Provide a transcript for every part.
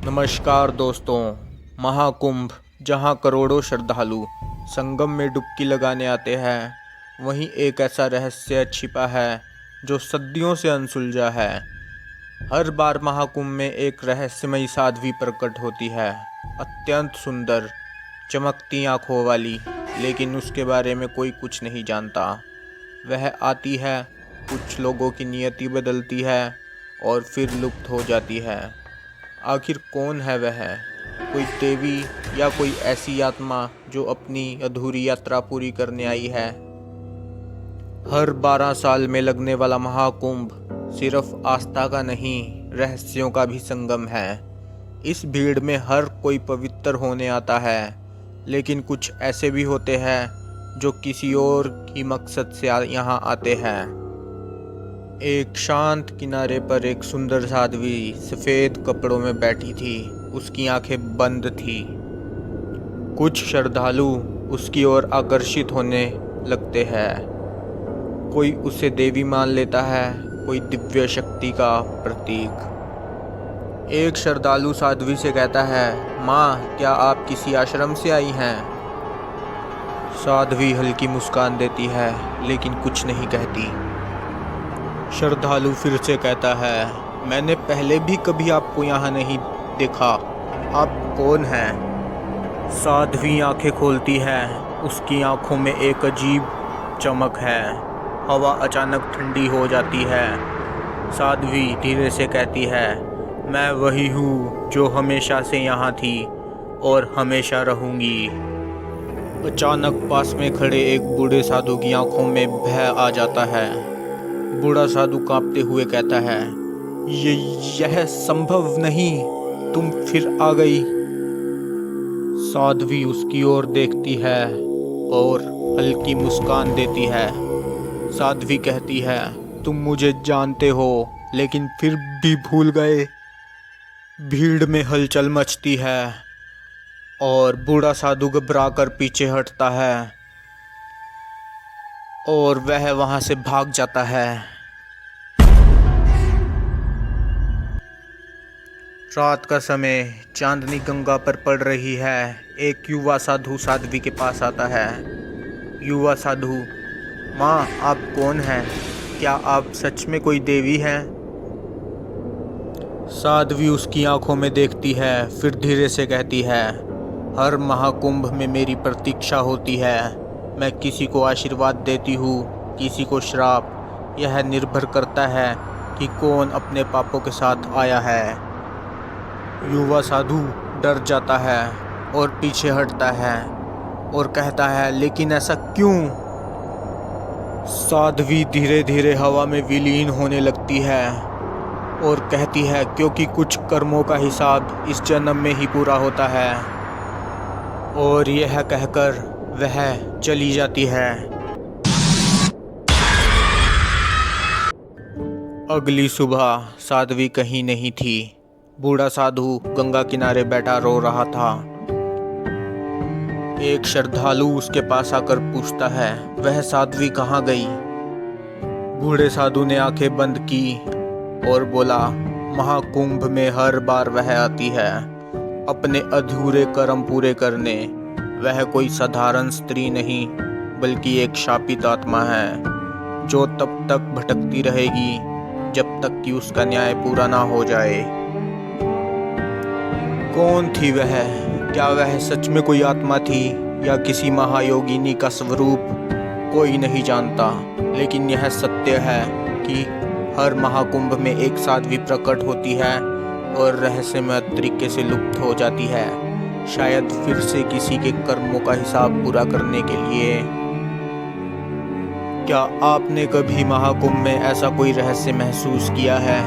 नमस्कार दोस्तों। महाकुंभ जहां करोड़ों श्रद्धालु संगम में डुबकी लगाने आते हैं, वहीं एक ऐसा रहस्य छिपा है जो सदियों से अनसुलझा है। हर बार महाकुंभ में एक रहस्यमयी साध्वी प्रकट होती है, अत्यंत सुंदर, चमकती आंखों वाली, लेकिन उसके बारे में कोई कुछ नहीं जानता। वह आती है, कुछ लोगों की नियति बदलती है और फिर लुप्त हो जाती है। आखिर कौन है वह? कोई देवी या कोई ऐसी आत्मा जो अपनी अधूरी यात्रा पूरी करने आई है? हर 12 साल में लगने वाला महाकुंभ सिर्फ आस्था का नहीं, रहस्यों का भी संगम है। इस भीड़ में हर कोई पवित्र होने आता है, लेकिन कुछ ऐसे भी होते हैं जो किसी और ही मकसद से यहाँ आते हैं। एक शांत किनारे पर एक सुंदर साध्वी सफ़ेद कपड़ों में बैठी थी। उसकी आंखें बंद थी। कुछ श्रद्धालु उसकी ओर आकर्षित होने लगते हैं। कोई उसे देवी मान लेता है, कोई दिव्य शक्ति का प्रतीक। एक श्रद्धालु साध्वी से कहता है, माँ, क्या आप किसी आश्रम से आई हैं? साध्वी हल्की मुस्कान देती है, लेकिन कुछ नहीं कहती। श्रद्धालु फिर से कहता है, मैंने पहले भी कभी आपको यहाँ नहीं देखा। आप कौन हैं? साध्वी आंखें खोलती है। उसकी आंखों में एक अजीब चमक है। हवा अचानक ठंडी हो जाती है। साध्वी धीरे से कहती है, मैं वही हूँ जो हमेशा से यहाँ थी और हमेशा रहूँगी। अचानक पास में खड़े एक बूढ़े साधु की आंखों में भय आ जाता है। बूढ़ा साधु कांपते हुए कहता है, यह संभव नहीं, तुम फिर आ गई। साध्वी उसकी ओर देखती है और हल्की मुस्कान देती है। साध्वी कहती है, तुम मुझे जानते हो, लेकिन फिर भी भूल गए। भीड़ में हलचल मचती है और बूढ़ा साधु घबराकर पीछे हटता है और वह वहां से भाग जाता है। रात का समय, चांदनी गंगा पर पड़ रही है। एक युवा साधु साध्वी के पास आता है। युवा साधु, माँ, आप कौन हैं? क्या आप सच में कोई देवी हैं? साध्वी उसकी आंखों में देखती है, फिर धीरे से कहती है, हर महाकुंभ में मेरी प्रतीक्षा होती है। मैं किसी को आशीर्वाद देती हूँ, किसी को श्राप। यह निर्भर करता है कि कौन अपने पापों के साथ आया है। युवा साधु डर जाता है और पीछे हटता है और कहता है, लेकिन ऐसा क्यों? साध्वी धीरे धीरे हवा में विलीन होने लगती है और कहती है, क्योंकि कुछ कर्मों का हिसाब इस जन्म में ही पूरा होता है। और यह कहकर वह चली जाती है। अगली सुबह साध्वी कहीं नहीं थी। बूढ़ा साधु गंगा किनारे बैठा रो रहा था। एक श्रद्धालु उसके पास आकर पूछता है, वह साध्वी कहाँ गई? बूढ़े साधु ने आंखें बंद की और बोला, महाकुंभ में हर बार वह आती है, अपने अधूरे कर्म पूरे करने। वह कोई साधारण स्त्री नहीं, बल्कि एक शापित आत्मा है, जो तब तक भटकती रहेगी जब तक कि उसका न्याय पूरा ना हो जाए। कौन थी वह? क्या वह सच में कोई आत्मा थी या किसी महायोगिनी का स्वरूप? कोई नहीं जानता, लेकिन यह सत्य है कि हर महाकुंभ में एक साध्वी प्रकट होती है और रहस्यमय तरीके से लुप्त हो जाती है, शायद फिर से किसी के कर्मों का हिसाब पूरा करने के लिए। क्या आपने कभी महाकुंभ में ऐसा कोई रहस्य महसूस किया है?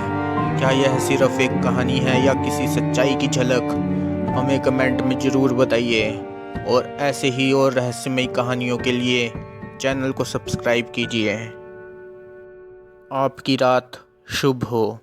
क्या यह सिर्फ एक कहानी है या किसी सच्चाई की झलक? हमें कमेंट में ज़रूर बताइए। और ऐसे ही और रहस्यमयी कहानियों के लिए चैनल को सब्सक्राइब कीजिए। आपकी रात शुभ हो।